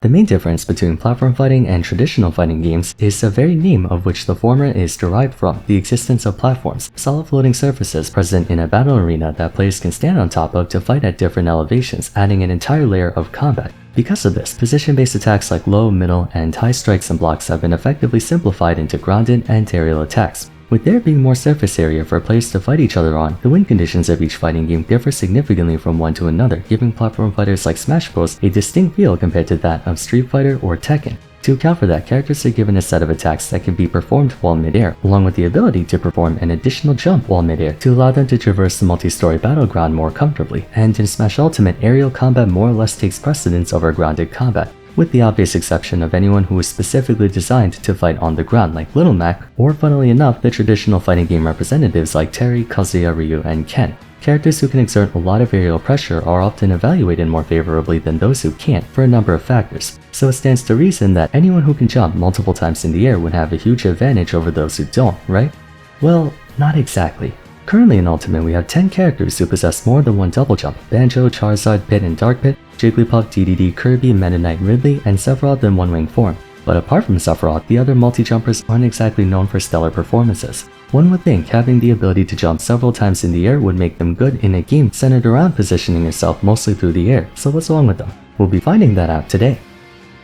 The main difference between platform fighting and traditional fighting games is the very name of which the former is derived from, the existence of platforms, solid floating surfaces present in a battle arena that players can stand on top of to fight at different elevations, adding an entire layer of combat. Because of this, position-based attacks like low, middle, and high strikes and blocks have been effectively simplified into grounded and aerial attacks. With there being more surface area for players to fight each other on, the win conditions of each fighting game differ significantly from one to another, giving platform fighters like Smash Bros. A distinct feel compared to that of Street Fighter or Tekken. To account for that, characters are given a set of attacks that can be performed while mid-air, along with the ability to perform an additional jump while mid-air to allow them to traverse the multi-story battleground more comfortably, and in Smash Ultimate, aerial combat more or less takes precedence over grounded combat, with the obvious exception of anyone who is specifically designed to fight on the ground like Little Mac, or funnily enough, the traditional fighting game representatives like Terry, Kazuya, Ryu, and Ken. Characters who can exert a lot of aerial pressure are often evaluated more favorably than those who can't for a number of factors, so it stands to reason that anyone who can jump multiple times in the air would have a huge advantage over those who don't, right? Well, not exactly. Currently in Ultimate, we have 10 characters who possess more than one double jump: Banjo, Charizard, Pit and Dark Pit, Jigglypuff, DDD, Kirby, Meta Knight, Ridley, and Sephiroth in one-wing form. But apart from Sephiroth, the other multi-jumpers aren't exactly known for stellar performances. One would think having the ability to jump several times in the air would make them good in a game centered around positioning yourself mostly through the air, so what's wrong with them? We'll be finding that out today.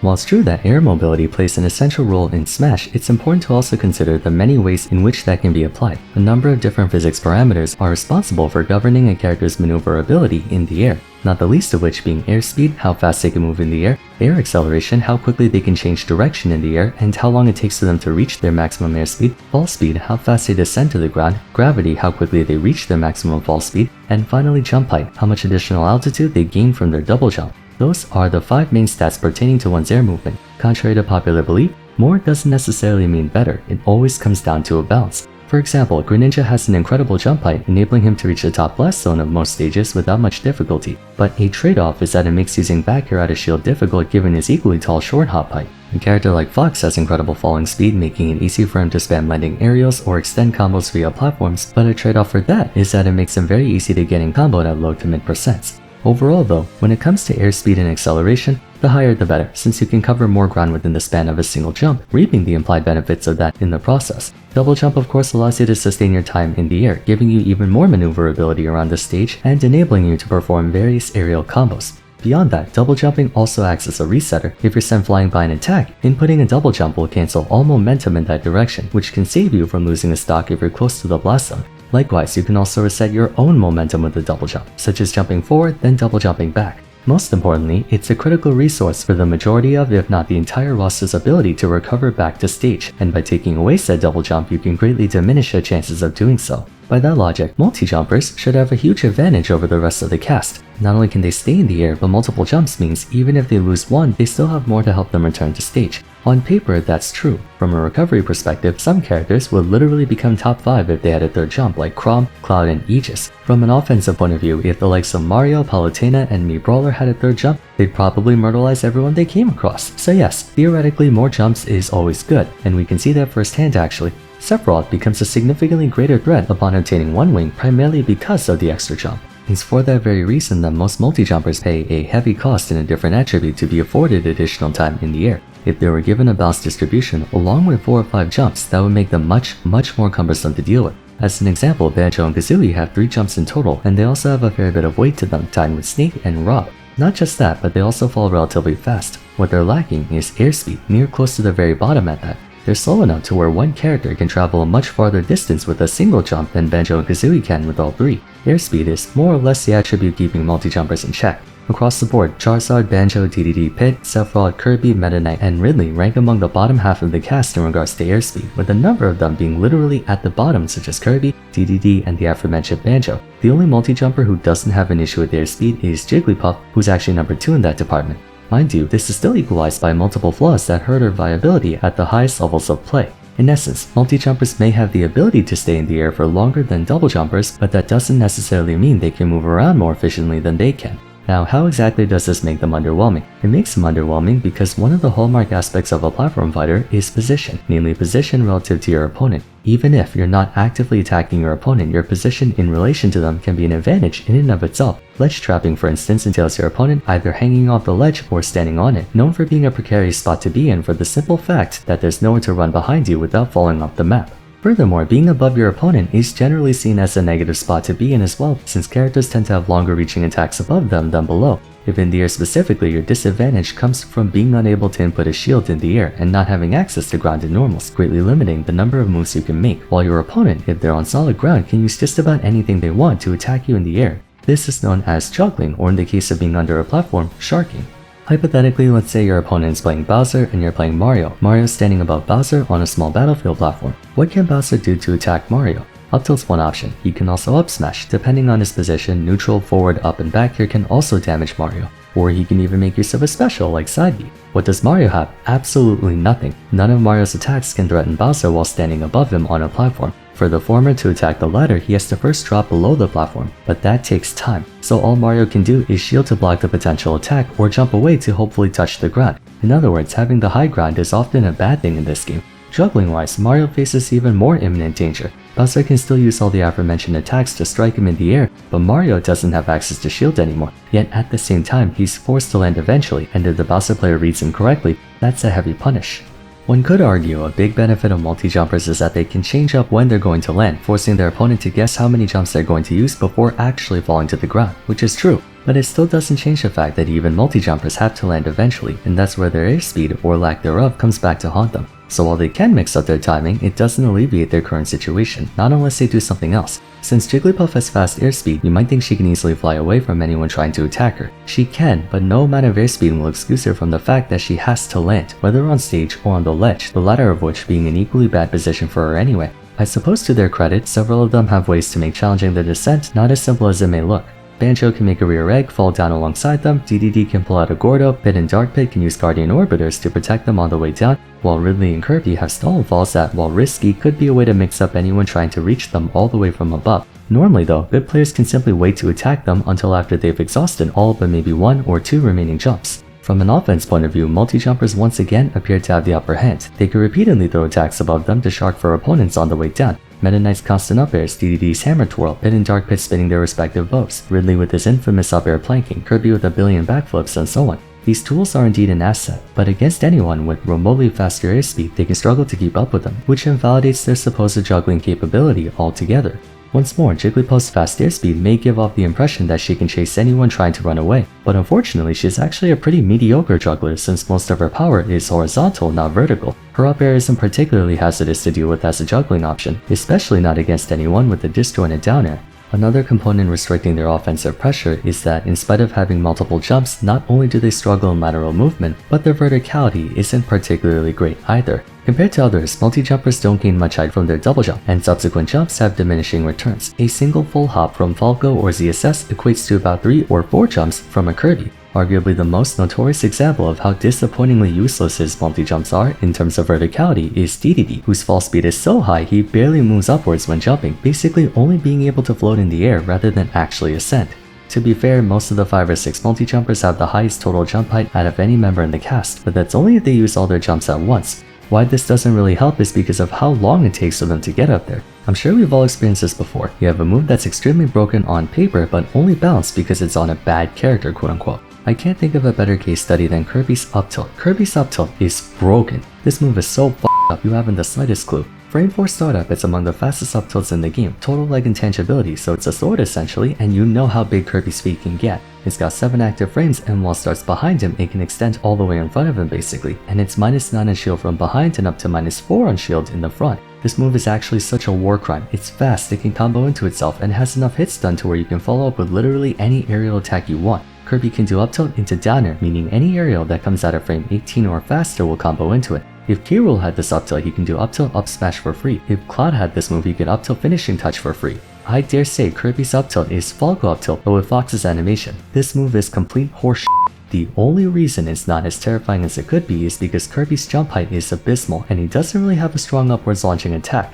While it's true that air mobility plays an essential role in Smash, it's important to also consider the many ways in which that can be applied. A number of different physics parameters are responsible for governing a character's maneuverability in the air, not the least of which being airspeed, how fast they can move in the air acceleration, how quickly they can change direction in the air, and how long it takes for them to reach their maximum airspeed, fall speed, how fast they descend to the ground, gravity, how quickly they reach their maximum fall speed, and finally jump height, how much additional altitude they gain from their double jump. Those are the 5 main stats pertaining to one's air movement. Contrary to popular belief, more doesn't necessarily mean better, it always comes down to a balance. For example, Greninja has an incredible jump height, enabling him to reach the top blast zone of most stages without much difficulty, but a trade-off is that it makes using back air out of shield difficult given his equally tall short hop height. A character like Fox has incredible falling speed, making it easy for him to spam landing aerials or extend combos via platforms, but a trade-off for that is that it makes him very easy to get in comboed at low to mid percents. Overall though, when it comes to airspeed and acceleration, the higher the better, since you can cover more ground within the span of a single jump, reaping the implied benefits of that in the process. Double jump of course allows you to sustain your time in the air, giving you even more maneuverability around the stage and enabling you to perform various aerial combos. Beyond that, double jumping also acts as a resetter. If you're sent flying by an attack, inputting a double jump will cancel all momentum in that direction, which can save you from losing a stock if you're close to the blast zone. Likewise, you can also reset your own momentum with a double jump, such as jumping forward, then double jumping back. Most importantly, it's a critical resource for the majority of, if not the entire roster's ability to recover back to stage, and by taking away said double jump, you can greatly diminish your chances of doing so. By that logic, multi-jumpers should have a huge advantage over the rest of the cast. Not only can they stay in the air, but multiple jumps means even if they lose one, they still have more to help them return to stage. On paper, that's true. From a recovery perspective, some characters would literally become top 5 if they had a third jump like Chrom, Cloud, and Aegis. From an offensive point of view, if the likes of Mario, Palutena, and Mii Brawler had a third jump, they'd probably myrtleize everyone they came across. So yes, theoretically more jumps is always good, and we can see that firsthand actually. Sephiroth becomes a significantly greater threat upon obtaining one wing primarily because of the extra jump. It's for that very reason that most multi-jumpers pay a heavy cost in a different attribute to be afforded additional time in the air. If they were given a balanced distribution along with 4 or 5 jumps, that would make them much more cumbersome to deal with. As an example, Banjo and Kazooie have 3 jumps in total, and they also have a fair bit of weight to them tied with Snake and Rob. Not just that, but they also fall relatively fast. What they're lacking is airspeed, near close to the very bottom at that. They're slow enough to where one character can travel a much farther distance with a single jump than Banjo and Kazooie can with all 3. Airspeed is more or less the attribute keeping multi-jumpers in check. Across the board, Charizard, Banjo, DDD, Pit, Sephiroth, Kirby, Meta Knight, and Ridley rank among the bottom half of the cast in regards to airspeed, with a number of them being literally at the bottom such as Kirby, DDD, and the aforementioned Banjo. The only multi-jumper who doesn't have an issue with airspeed is Jigglypuff, who's actually number 2 in that department. Mind you, this is still equalized by multiple flaws that hurt her viability at the highest levels of play. In essence, multi-jumpers may have the ability to stay in the air for longer than double jumpers, but that doesn't necessarily mean they can move around more efficiently than they can. Now, how exactly does this make them underwhelming? It makes them underwhelming because one of the hallmark aspects of a platform fighter is position, namely position relative to your opponent. Even if you're not actively attacking your opponent, your position in relation to them can be an advantage in and of itself. Ledge trapping, for instance, entails your opponent either hanging off the ledge or standing on it, known for being a precarious spot to be in for the simple fact that there's nowhere to run behind you without falling off the map. Furthermore, being above your opponent is generally seen as a negative spot to be in as well, since characters tend to have longer reaching attacks above them than below. If in the air specifically, your disadvantage comes from being unable to input a shield in the air and not having access to grounded normals, greatly limiting the number of moves you can make, while your opponent, if they're on solid ground, can use just about anything they want to attack you in the air. This is known as juggling, or in the case of being under a platform, sharking. Hypothetically, let's say your opponent is playing Bowser and you're playing Mario. Mario's standing above Bowser on a small battlefield platform. What can Bowser do to attack Mario? Up tilt's one option. He can also up smash. Depending on his position, neutral, forward, up, and back here can also damage Mario. Or he can even make use of a special like side B. What does Mario have? Absolutely nothing. None of Mario's attacks can threaten Bowser while standing above him on a platform. For the former to attack the latter, he has to first drop below the platform, but that takes time. So all Mario can do is shield to block the potential attack or jump away to hopefully touch the ground. In other words, having the high ground is often a bad thing in this game. Juggling wise, Mario faces even more imminent danger. Bowser can still use all the aforementioned attacks to strike him in the air, but Mario doesn't have access to shield anymore. Yet at the same time, he's forced to land eventually, and if the Bowser player reads him correctly, that's a heavy punish. One could argue a big benefit of multi-jumpers is that they can change up when they're going to land, forcing their opponent to guess how many jumps they're going to use before actually falling to the ground, which is true. But it still doesn't change the fact that even multi-jumpers have to land eventually, and that's where their airspeed, or lack thereof, comes back to haunt them. So while they can mix up their timing, it doesn't alleviate their current situation, not unless they do something else. Since Jigglypuff has fast airspeed, you might think she can easily fly away from anyone trying to attack her. She can, but no amount of airspeed will excuse her from the fact that she has to land, whether on stage or on the ledge, the latter of which being an equally bad position for her anyway. I suppose to their credit, several of them have ways to make challenging the descent not as simple as it may look. Banjo can make a rear egg fall down alongside them, DDD can pull out a Gordo, Pit and Dark Pit can use Guardian Orbiters to protect them on the way down, while Ridley and Kirby have Stall Falls that, while risky, could be a way to mix up anyone trying to reach them all the way from above. Normally though, good players can simply wait to attack them until after they've exhausted all but maybe 1 or 2 remaining jumps. From an offense point of view, multi-jumpers once again appear to have the upper hand. They can repeatedly throw attacks above them to shark for opponents on the way down. Meta Knight's constant up airs, DDD's hammer twirl, Pit and Dark Pit spinning their respective bows, Ridley with his infamous up air planking, Kirby with a billion backflips, and so on. These tools are indeed an asset, but against anyone with remotely faster airspeed, they can struggle to keep up with them, which invalidates their supposed juggling capability altogether. Once more, Jigglypuff's fast airspeed may give off the impression that she can chase anyone trying to run away, but unfortunately she's actually a pretty mediocre juggler since most of her power is horizontal, not vertical. Her up air isn't particularly hazardous to deal with as a juggling option, especially not against anyone with a disjointed down air. Another component restricting their offensive pressure is that in spite of having multiple jumps, not only do they struggle in lateral movement, but their verticality isn't particularly great either. Compared to others, multi-jumpers don't gain much height from their double jump, and subsequent jumps have diminishing returns. A single full hop from Falco or ZSS equates to about 3 or 4 jumps from a Kirby. Arguably the most notorious example of how disappointingly useless his multi-jumps are in terms of verticality is DDD, whose fall speed is so high he barely moves upwards when jumping, basically only being able to float in the air rather than actually ascend. To be fair, most of the 5 or 6 multi-jumpers have the highest total jump height out of any member in the cast, but that's only if they use all their jumps at once. Why this doesn't really help is because of how long it takes for them to get up there. I'm sure we've all experienced this before. You have a move that's extremely broken on paper but only balanced because it's on a bad character, quote unquote. I can't think of a better case study than Kirby's up tilt. Kirby's up tilt is broken. This move is so f***ed up you haven't the slightest clue. Frame 4 startup, it's among the fastest up tilts in the game, total leg intangibility, so it's a sword essentially, and you know how big Kirby's feet can get. It's got 7 active frames, and while it starts behind him, it can extend all the way in front of him basically, and it's -9 on shield from behind and up to -4 on shield in the front. This move is actually such a war crime. It's fast, it can combo into itself, and has enough hits done to where you can follow up with literally any aerial attack you want. Kirby can do up tilt into down air, meaning any aerial that comes out of frame 18 or faster will combo into it. If K-Rool had this up tilt, he can do up tilt up smash for free. If Cloud had this move, he could up tilt finishing touch for free. I dare say Kirby's up tilt is Falco up tilt, but with Fox's animation. This move is complete horseshit. The only reason it's not as terrifying as it could be is because Kirby's jump height is abysmal and he doesn't really have a strong upwards launching attack.